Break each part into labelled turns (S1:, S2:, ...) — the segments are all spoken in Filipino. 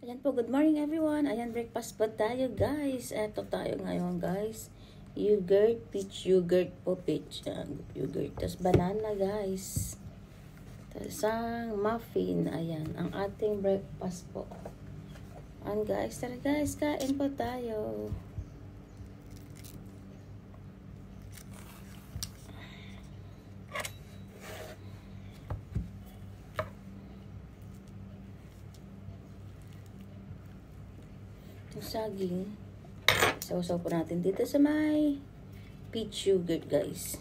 S1: Ayan po, good morning everyone. Ayan, breakfast po tayo guys. Eto tayo ngayon guys. Yogurt, peach yogurt po, peach. Yogurt. Tapos banana guys. Tapos ang muffin. Ayan, ang ating breakfast po. Ayan guys, tara guys, kain po tayo. Saging. Sausaw po natin dito sa may peach yogurt guys.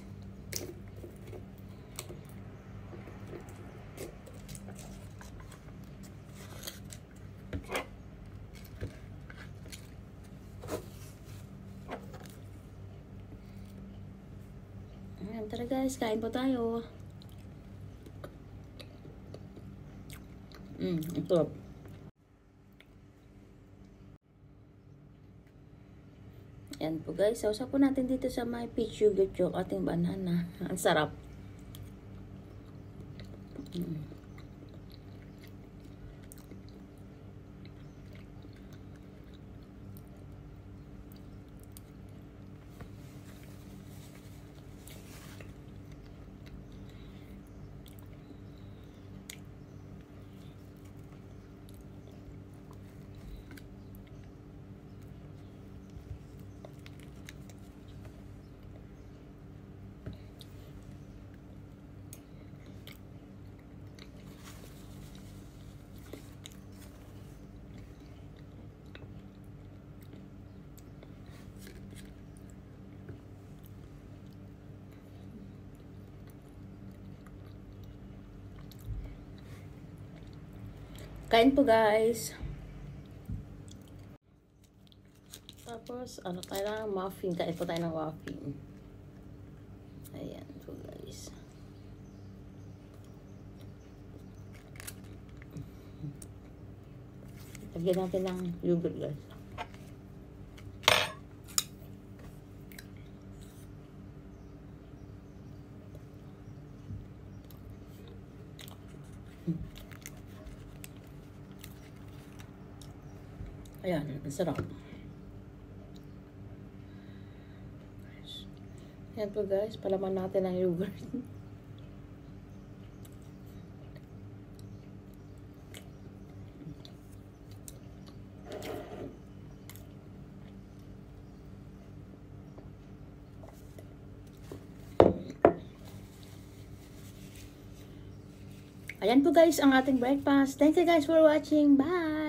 S1: Ayan, tara guys, kain po tayo. Ito. Yan po guys, sausaw po natin dito sa may peach yogurt yung ating banana. Ang sarap. Kain po guys. Tapos, ano tayo na? Muffin. Kain po tayo ng muffin. Ayan po guys. Lagyan natin ng yogurt guys. Ayan, ang sarap. Ayan po guys, palaman natin ang yogurt. Ayan po guys, ang ating breakfast. Thank you guys for watching. Bye!